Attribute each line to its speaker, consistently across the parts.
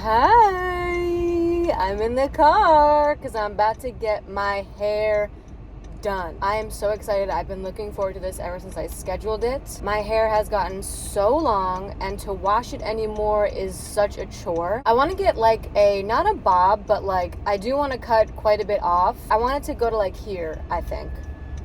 Speaker 1: Hi, I'm in the car because I'm about to get my hair done. I am so excited. I've been looking forward to this ever since I scheduled it. My hair has gotten so long, and to wash it anymore is such a chore. I want to get like not a bob, but like I do want to cut quite a bit off. I want it to go to like here, I think,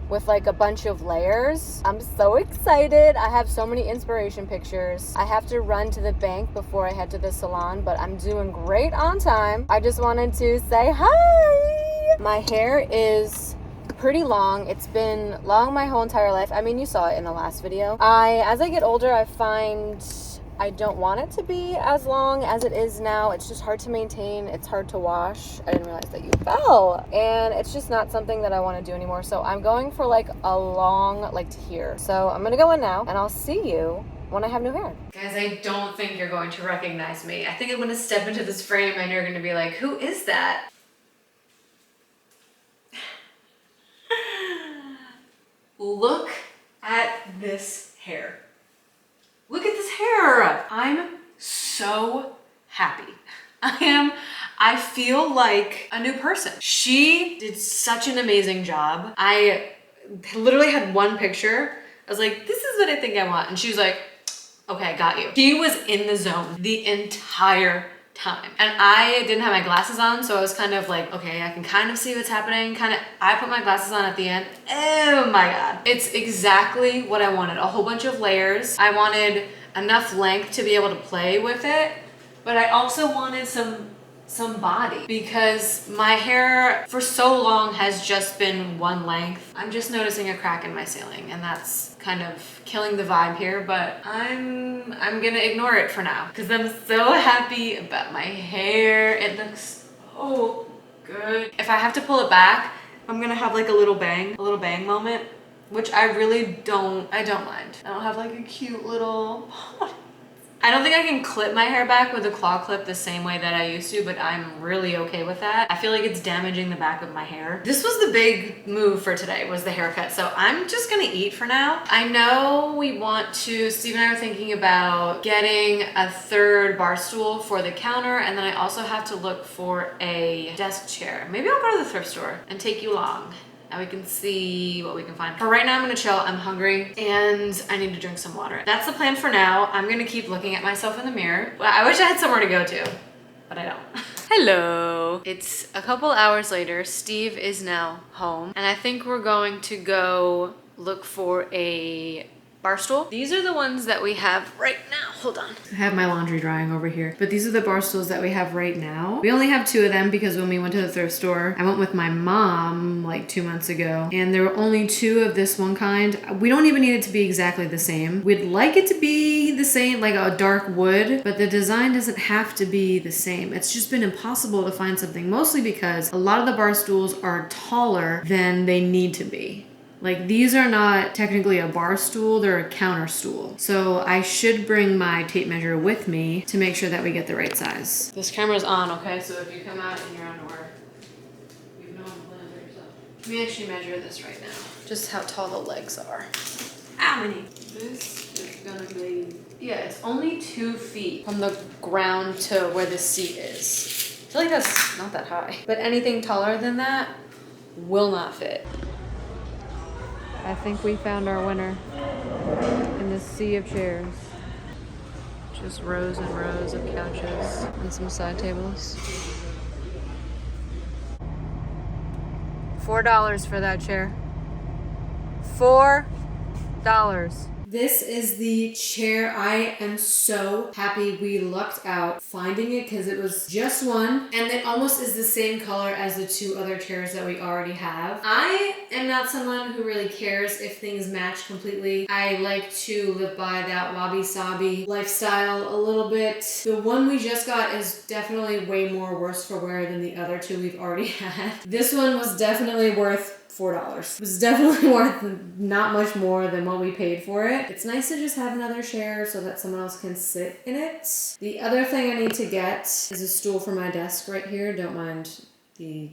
Speaker 1: with like a bunch of layers. I'm so excited. I have so many inspiration pictures. I have to run to the bank before I head to the salon, but I'm doing great on time. I just wanted to say hi. My hair is pretty long. It's been long my whole entire life. I mean, you saw it in the last video. As I get older, I find I don't want it to be as long as it is now. It's just hard to maintain. It's hard to wash. I didn't realize that you fell. And it's just not something that I want to do anymore. So I'm going for like a long, like to here. So I'm going to go in now and I'll see you when I have new hair. Guys, I don't think you're going to recognize me. I think I'm going to step into this frame and you're going to be like, who is that? Look at this hair. Look at this hair. I'm so happy. I feel like a new person. She did such an amazing job. I literally had one picture. I was like, this is what I think I want. And she was like, okay, got you. She was in the zone the entire time. And I didn't have my glasses on, so I was kind of like, okay, I can kind of see what's happening. I put my glasses on at the end. Oh my God. It's exactly what I wanted. A whole bunch of layers. I wanted enough length to be able to play with it, but I also wanted some body because my hair for so long has just been one length. I'm just noticing a crack in my ceiling, and that's kind of killing the vibe here, but I'm gonna ignore it for now because I'm so happy about my hair. It looks so good. If I have to pull it back, I'm gonna have like a little bang moment, which I really don't mind. I don't have like a cute little I don't think I can clip my hair back with a claw clip the same way that I used to, but I'm really okay with that. I feel like it's damaging the back of my hair. This was the big move for today, was the haircut. So I'm just gonna eat for now. I know Steve and I are thinking about getting a third bar stool for the counter, and then I also have to look for a desk chair. Maybe I'll go to the thrift store and take you along, and we can see what we can find. For right now, I'm gonna chill. I'm hungry and I need to drink some water. That's the plan for now. I'm gonna keep looking at myself in the mirror. Well, I wish I had somewhere to go to, but I don't. Hello. It's a couple hours later. Steve is now home, and I think we're going to go look for a bar stool. These are the ones that we have right now. Hold on. I have my laundry drying over here, but these are the bar stools that we have right now. We only have 2 of them because when we went to the thrift store, I went with my mom like 2 months ago, and there were only 2 of this one kind. We don't even need it to be exactly the same. We'd like it to be the same, like a dark wood, but the design doesn't have to be the same. It's just been impossible to find something, mostly because a lot of the bar stools are taller than they need to be. Like, these are not technically a bar stool, they're a counter stool. So I should bring my tape measure with me to make sure that we get the right size. This camera's on, okay? So if you come out in your underwear, you know how to plan for yourself. Let me actually measure this right now. Just how tall the legs are. How many? This is gonna be, yeah, it's only 2 feet from the ground to where the seat is. I feel like that's not that high. But anything taller than that will not fit. I think we found our winner in this sea of chairs. Just rows and rows of couches and some side tables. $4 for that chair. $4. This is the chair. I am so happy we lucked out finding it because it was just one, and it almost is the same color as the 2 other chairs that we already have. I am not someone who really cares if things match completely. I like to live by that wabi-sabi lifestyle a little bit. The one we just got is definitely way more worse for wear than the other 2 we've already had. This one was definitely worth $4. It was definitely worth not much more than what we paid for it. It's nice to just have another chair so that someone else can sit in it. The other thing I need to get is a stool for my desk right here. Don't mind the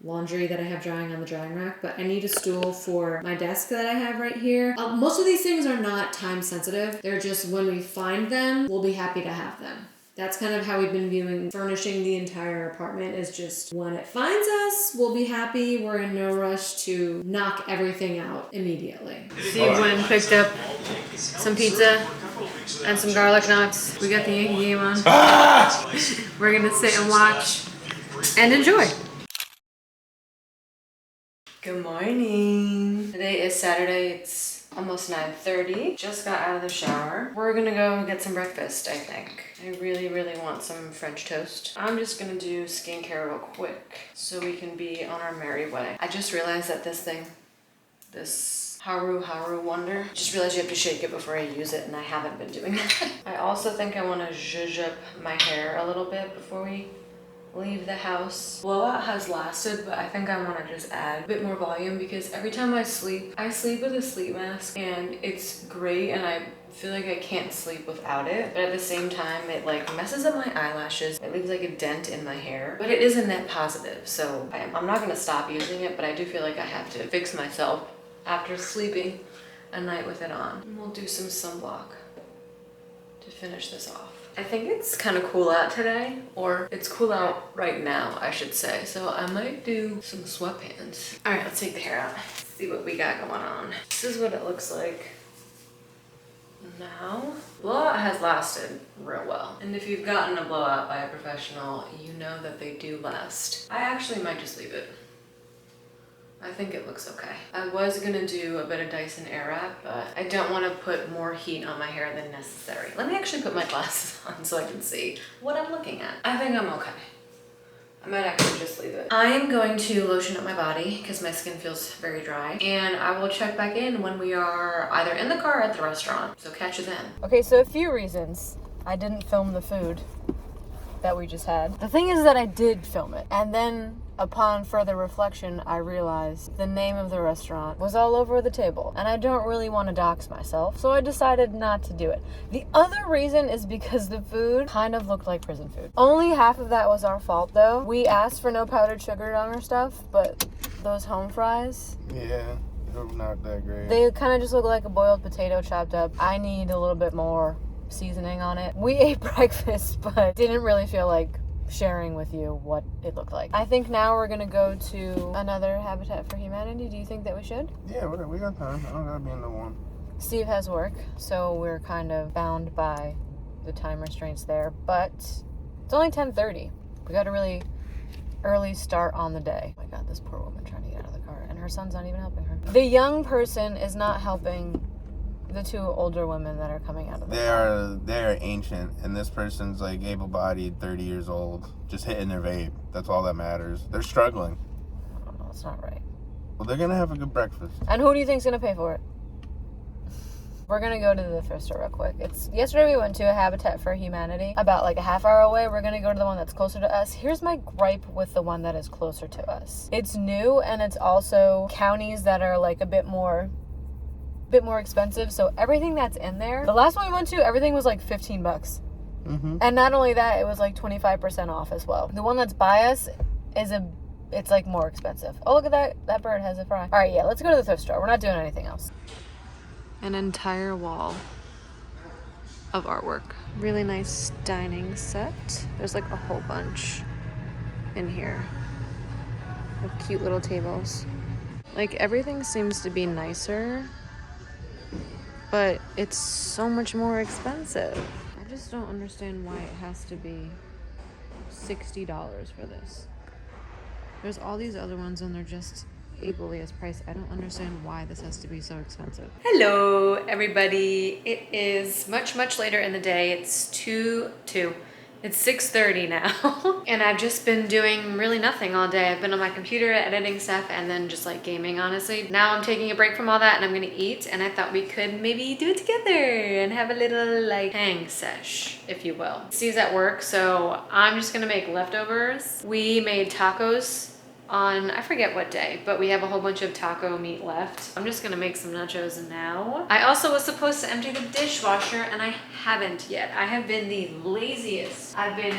Speaker 1: laundry that I have drying on the drying rack, but I need a stool for my desk that I have right here. Most of these things are not time sensitive. They're just when we find them, we'll be happy to have them.
Speaker 2: That's kind of how we've been viewing furnishing the entire apartment, is just when it finds us, we'll be happy. We're in no rush to knock everything out immediately.
Speaker 1: Steve went and picked up some pizza and some garlic knots. We got the Yankee game on. We're gonna sit and watch and enjoy. Good morning. Today is Saturday. It's almost 9:30. Just got out of the shower. We're gonna go get some breakfast, I think. I really, really want some French toast. I'm just gonna do skincare real quick so we can be on our merry way. I just realized that this Haru Wonder, just realized you have to shake it before I use it, and I haven't been doing that. I also think I want to zhuzh up my hair a little bit before we leave the house. Blowout has lasted, but I think I want to just add a bit more volume because every time I sleep with a sleep mask, and it's great, and I feel like I can't sleep without it, but at the same time it like messes up my eyelashes. It leaves like a dent in my hair, but it is a net positive, so I'm not gonna stop using it, but I do feel like I have to fix myself after sleeping a night with it on. And we'll do some sunblock to finish this off. I think it's kind of cool out today, or it's cool out right now, I should say. So I might do some sweatpants. All right, let's take the hair out. See what we got going on. This is what it looks like now. Blowout has lasted real well. And if you've gotten a blowout by a professional, you know that they do last. I actually might just leave it. I think it looks okay. I was gonna do a bit of Dyson Airwrap, but I don't want to put more heat on my hair than necessary. Let me actually put my glasses on so I can see what I'm looking at. I think I'm okay. I might actually just leave it. I am going to lotion up my body because my skin feels very dry, and I will check back in when we are either in the car or at the restaurant. So catch you then. Okay, so a few reasons I didn't film the food that we just had. The thing is that I did film it, and then upon further reflection, I realized the name of the restaurant was all over the table, and I don't really want to dox myself, so I decided not to do it. The other reason is because the food kind of looked like prison food. Only half of that was our fault, though. We asked for no powdered sugar on our stuff, but those home fries,
Speaker 3: yeah, they're not that great.
Speaker 1: they kind of just look like a boiled potato chopped up. I need a little bit more seasoning on it. We ate breakfast, but didn't really feel like sharing with you what it looked like. I think now we're gonna go to another Habitat for Humanity. Do you think that we should?
Speaker 3: Yeah, we got time. I don't gotta be in the one.
Speaker 1: Steve has work, so we're kind of bound by the time restraints there, but it's only 10:30. We got a really early start on the day. Oh my God, this poor woman trying to get out of the car, and her son's not even helping her. The young person is not helping the two older women that are coming out of the car.
Speaker 3: They're ancient, and this person's like able-bodied, 30 years old, just hitting their vape. That's all that matters. They're struggling.
Speaker 1: I don't know, it's not right.
Speaker 3: Well, they're gonna have a good breakfast.
Speaker 1: And who do you think's gonna pay for it? We're gonna go to the thrift store real quick. Yesterday we went to a Habitat for Humanity about like a half hour away. We're gonna go to the one that's closer to us. Here's my gripe with the one that is closer to us. It's new, and it's also counties that are like a bit more expensive, so everything that's in there, the last one we went to, everything was like $15.
Speaker 3: Mm-hmm.
Speaker 1: And not only that, it was like 25% off as well. The one that's by us it's like more expensive. Oh, look at that bird has a fry. All right, yeah, let's go to the thrift store. We're not doing anything else. An entire wall of artwork. Really nice dining set. There's like a whole bunch in here of cute little tables. Like everything seems to be nicer, but it's so much more expensive. I just don't understand why it has to be $60 for this. There's all these other ones and they're just equally as priced. I don't understand why this has to be so expensive. Hello, everybody. It is much later in the day. It's 6:30 now. And I've just been doing really nothing all day. I've been on my computer editing stuff and then just like gaming, honestly. Now I'm taking a break from all that and I'm gonna eat, and I thought we could maybe do it together and have a little like hang sesh, if you will. Steve's at work, so I'm just gonna make leftovers. We made tacos on, I forget what day, but we have a whole bunch of taco meat left. I'm just gonna make some nachos now. I also was supposed to empty the dishwasher and I haven't yet. I have been the laziest I've been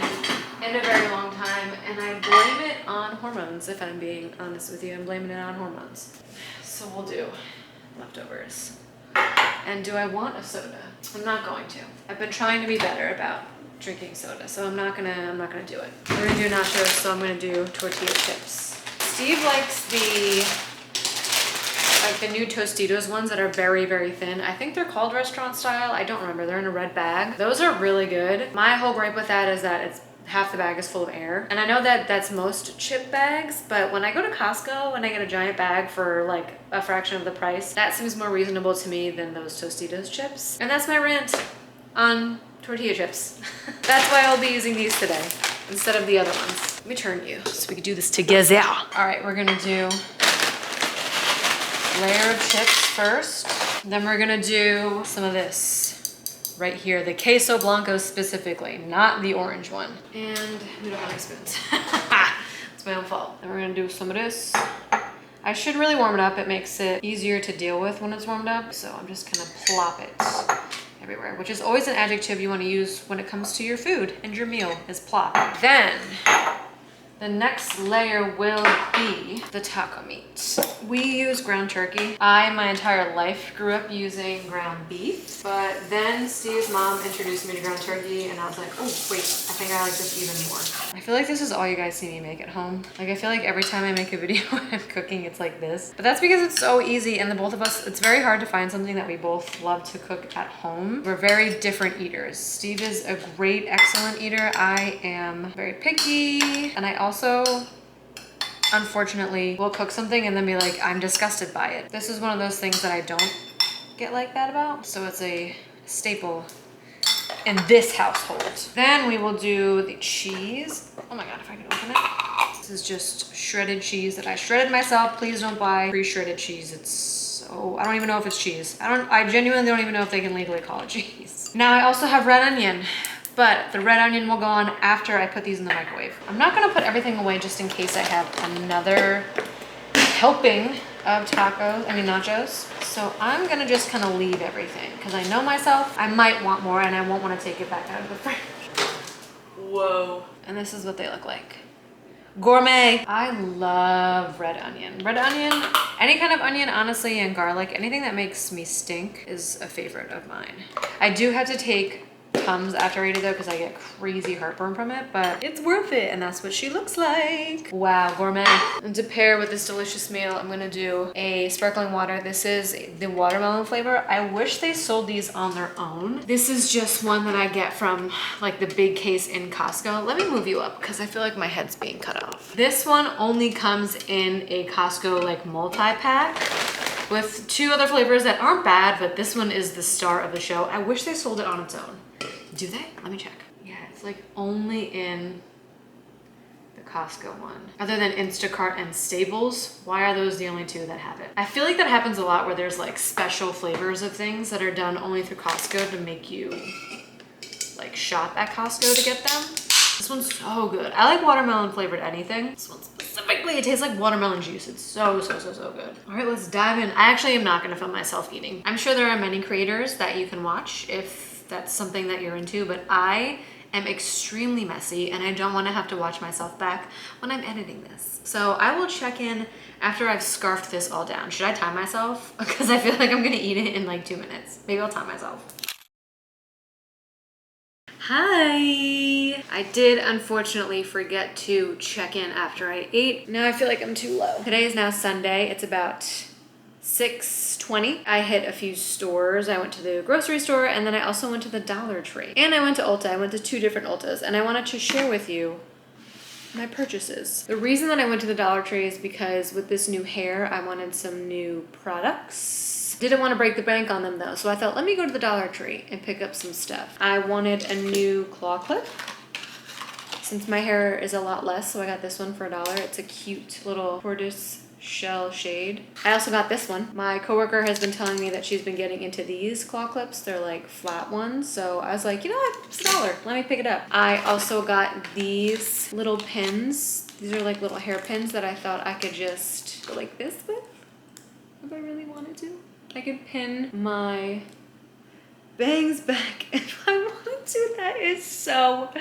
Speaker 1: in a very long time, and I blame it on hormones, if I'm being honest with you. I'm blaming it on hormones. So we'll do leftovers. And do I want a soda? I'm not going to. I've been trying to be better about
Speaker 2: drinking soda, so I'm not gonna do it. We're gonna do nachos, so I'm gonna do tortilla chips. Steve likes the new Tostitos ones that are very, very thin. I think they're called restaurant style. I don't remember. They're in a red bag. Those are really good. My whole gripe with that is that it's half the bag is full of air. And I know that that's most chip bags, but when I go to Costco and I get a giant bag for like a fraction of the price, that seems more reasonable to me than those Tostitos chips. And that's my rant on tortilla chips. That's why I'll be using these today instead of the other ones. Let me turn you so we can do this together. All right, we're gonna do layer of chips first. Then we're gonna do some of this right here, the queso blanco specifically, not the orange one. And we don't have any spoons. It's my own fault. Then we're gonna do some of this. I should really warm it up. It makes it easier to deal with when it's warmed up. So I'm just gonna plop it everywhere, which is always an adjective you wanna use when it comes to your food and your meal is plop. Then the next layer will be the taco meat. We use ground turkey. I, my entire life, grew up using ground beef, but then Steve's mom introduced me to ground turkey and I was like, oh wait, I think I like this even more. I feel like this is all you guys see me make at home. Like I feel like every time I make a video of cooking, it's like this. But that's because it's so easy and the both of us, it's very hard to find something that we both love to cook at home. We're very different eaters. Steve is a great, excellent eater. I am very picky and I also, unfortunately, will cook something and then be like, I'm disgusted by it. This is one of those things that I don't get like that about. So it's a staple in this household. Then we will do the cheese. Oh my God, if I can open it. This is just shredded cheese that I shredded myself. Please don't buy pre-shredded cheese. It's so, I don't even know if it's cheese. I genuinely don't even know if they can legally call it cheese. Now I also have red onion. But the red onion will go on after I put these in the microwave. I'm not gonna put everything away just in case I have another helping of nachos. So I'm gonna just kind of leave everything because I know myself, I might want more and I won't want to take it back out of the fridge. Whoa. And this is what they look like. Gourmet. I love red onion. Red onion, any kind of onion, honestly, and garlic, anything that makes me stink is a favorite of mine. I do have to take Tums after I eat it though because I get crazy heartburn from it, but it's worth it and that's what she looks like. Wow, gourmet. And to pair with this delicious meal, I'm gonna do a sparkling water. This is the watermelon flavor. I wish they sold these on their own. This is just one that I get from like the big case in Costco. Let me move you up because I feel like my head's being cut off. This one only comes in a Costco like multi-pack with 2 other flavors that aren't bad, but this one is the star of the show. I wish they sold it on its own. Do they? Let me check. Yeah, it's like only in the Costco one. Other than Instacart and Staples, why are those the only 2 that have it? I feel like that happens a lot where there's like special flavors of things that are done only through Costco to make you like shop at Costco to get them. This one's so good. I like watermelon flavored anything. This one specifically, it tastes like watermelon juice. It's so good. All right, let's dive in. I actually am not gonna film myself eating. I'm sure there are many creators that you can watch if that's something that you're into, but I am extremely messy and I don't want to have to watch myself back when I'm editing this. So I will check in after I've scarfed this all down. Should I time myself? Because I feel like I'm gonna eat it in like 2 minutes. Maybe I'll time myself. Hi! I did unfortunately forget to check in after I ate. Now I feel like I'm too low. Today is now Sunday. It's about 6:20. I hit a few stores. I went to the grocery store and then I also went to the Dollar Tree. And I went to Ulta. I went to 2 different Ultas and I wanted to share with you my purchases. The reason that I went to the Dollar Tree is because with this new hair, I wanted some new products. Didn't want to break the bank on them though, so I thought, let me go to the Dollar Tree and pick up some stuff. I wanted a new claw clip since my hair is a lot less, so I got this one for $1. It's a cute little tortoise shell shade. I also got this one. My coworker has been telling me that she's been getting into these claw clips. They're like flat ones. So I was like, you know what? It's $1. Let me pick it up. I also got these little pins. These are like little hair pins that I thought I could just go like this with if I really wanted to. I could pin my bangs back if I wanted to. That is so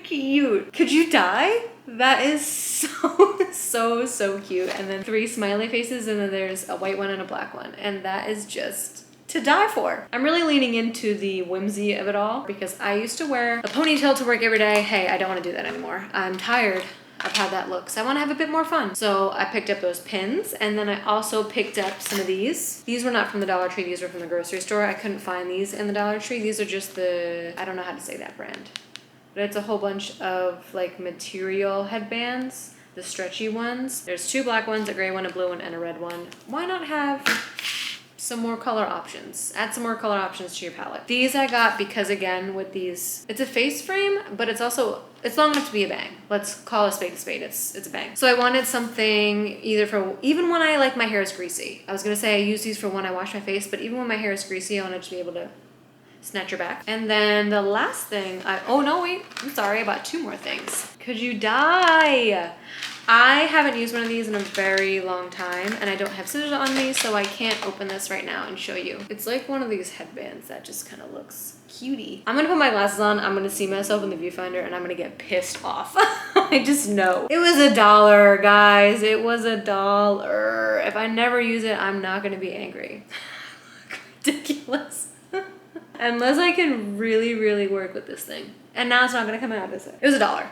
Speaker 2: cute. Could you die? That is so cute. And then 3 smiley faces and then there's a white one and a black one. And that is just to die for. I'm really leaning into the whimsy of it all because I used to wear a ponytail to work every day. Hey, I don't want to do that anymore. I'm tired of how that looks. I want to have a bit more fun. So I picked up those pins, and then I also picked up some of these. These were not from the Dollar Tree, these were from the grocery store. I couldn't find these in the Dollar Tree. These are just the, I don't know how to say that brand, but it's a whole bunch of like material headbands, the stretchy ones. There's 2 black ones, a gray one, a blue one, and a red one. Why not have some more color options? Add some more color options to your palette. These I got because, again, with these, it's a face frame, but it's also, it's long enough to be a bang. Let's call a spade a spade. It's a bang. So I wanted something either for, even when I like my hair is greasy. I was gonna say I use these for when I wash my face, but even when my hair is greasy, I wanted to be able to snatch your back. And then the last thing, oh no, wait, I'm sorry, I bought 2 more things. Could you die? I haven't used one of these in a very long time, and I don't have scissors on me, so I can't open this right now and show you. It's like one of these headbands that just kind of looks cutie. I'm gonna put my glasses on, I'm gonna see myself in the viewfinder, and I'm gonna get pissed off. I just know. It was $1, guys. It was $1. If I never use it, I'm not gonna be angry. Ridiculous. Unless I can really, really work with this thing. And now it's not gonna come out, is it? It was $1.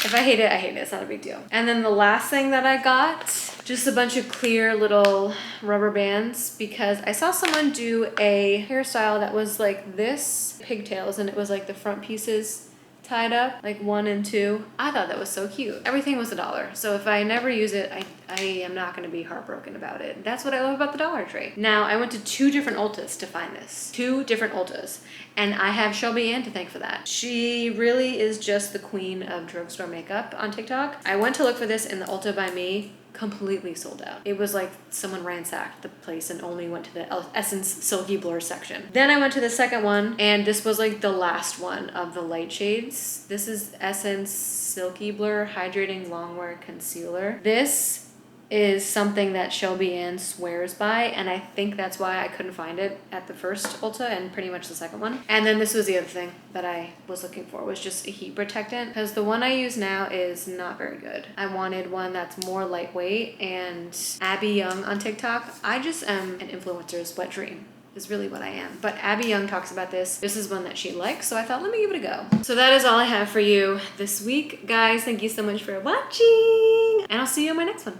Speaker 2: If I hate it, I hate it. It's not a big deal. And then the last thing that I got, just a bunch of clear little rubber bands, because I saw someone do a hairstyle that was like this, pigtails, and it was like the front pieces tied up, like 1 and 2. I thought that was so cute. Everything was $1. So if I never use it, I am not gonna be heartbroken about it. That's what I love about the Dollar Tree. Now, I went to 2 different Ultas to find this. 2 different Ultas. And I have Shelby Ann to thank for that. She really is just the queen of drugstore makeup on TikTok. I went to look for this in the Ulta by me, completely sold out. It was like someone ransacked the place and only went to the Essence Silky Blur section. Then I went to the second one, and this was like the last one of the light shades. This is Essence Silky Blur Hydrating Longwear Concealer. This is something that Shelby Ann swears by, and I think that's why I couldn't find it at the first Ulta and pretty much the second one. And then this was the other thing that I was looking for, was just a heat protectant, because the one I use now is not very good. I wanted one that's more lightweight, and Abby Young on TikTok, I just am an influencer's wet dream. Is really what I am. But Abby Young talks about this. This is one that she likes, so I thought, let me give it a go. So that is all I have for you this week. Guys, thank you so much for watching, and I'll see you in my next one.